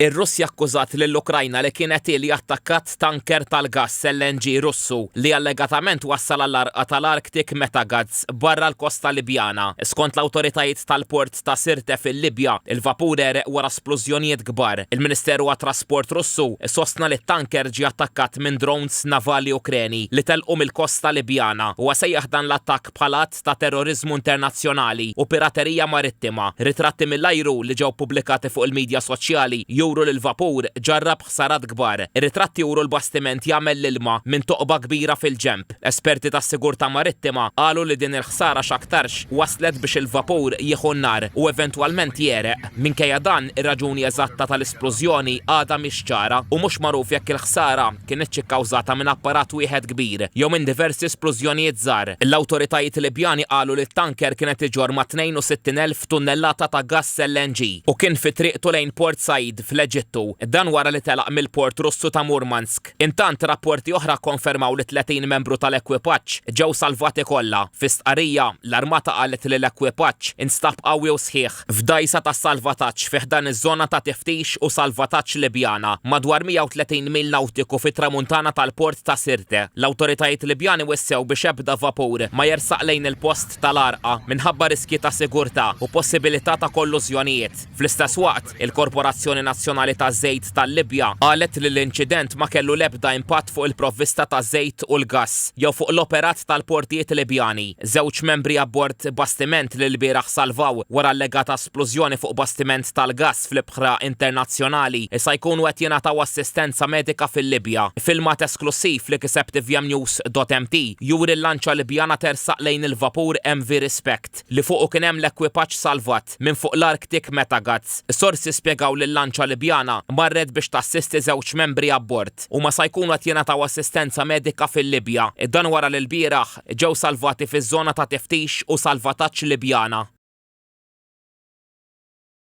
Ir-Russja akkużat lill-Ukrajna li kienet li attakkat tanker tal-gass LNG Russu li allegatament wassal għall-arqa tal-Arctic Metagads barra l-kosta Libjana. Skont l-awtoritajiet tal-port ta' Sirte fil-Libja, il-vapur ereq wara splużjonijiet kbar. Il-Ministeru għat-Trasport Russu sostna li t-tanker ġie attakkat minn drones navali Ukreni li telqu mill-kosta Libjana u sejjaħ dan l-attakk bħala att ta' terrorizmu internazzjonali u piraterija marittima. Ritratti mill-ajru li ġew pubblikati fuq il-medja soċjali juru li l-vapur ġarrab ħsarat kbar. Ir-ritratti juru l-bastiment jagħmel l-ilma minn toqba kbira fil-ġemp. Esperti tas-sigurtà marittima qalu li din il-ħsara x'aktarx waslet biex il-vapur jieħu n-nar u eventwalment jereq. Minkejja dan ir-raġuni eżatta tal-esplużjoni għadha mhix ċara u mhux magħruf jekk il-ħsara kienet kkawżata minn apparat wieħed kbir jew minn diversi esplużjonijiet żgħar. L-awtoritajiet Libjani qalu li t-tanker kienet iġorr ma' 62,000 tunnellata ta' gass LNG u kien fi triqtu lejn Port Said fl-Eġittu, dan wara li telaq mill-port Russu ta' Murmansk. Intant rapporti oħra konfermaw li 30 membru tal-ekwipaġġ ġew salvati kollha. Fi stqarrija l-armata qalet li l-ekwipaġġ instab qawwi u sħiħ f'dajsa ta' salvataġġ fih dan iż-żona ta' tiftix u salvataġġ Libjana madwar 130 mil nawtiku fit-tramuntana tal-port ta' Sirte. L-awtoritajiet Libjani wissew biex ebda vapur ma jersaq lejn il-post tal-arqa minħabba riski ta' sigurtà u possibilità ta' kollużjonijiet. Fl-istess waqt, il-Korporazzjoni Nazzjonali ta' Żejt tal-Libja qalet li l-inċident ma kellu l-ebda impatt fuq il-provvista ta' żejt u l-gass jew fuq l-operat tal-portijiet Libjani. Żewġ membri abbord bastiment li l-bieraħ salvaw wara allegata splużjoni fuq bastiment tal-gass fl-ibħra internazzjonali se jkunu qed jingħataw assistenza medika fil-Libja. Filmat esklusiv li kiseb tvmnews.mt juri l-lanċa Libjana tersaq lejn il-vapur MV Respect li fuqu kien hemm l-ekwipaġġ salvat minn fuq l-Arctic Metagads. Sorsi spjegaw li l-lanċa Libjana marret biex tassisti żewġ membri abbord u ma se jkunu qed jingħataw assistenza medika fil-Libja. Dan wara li l-bieraħ ġew salvati fiż-żona ta' tiftix u salvataġġ Libjana.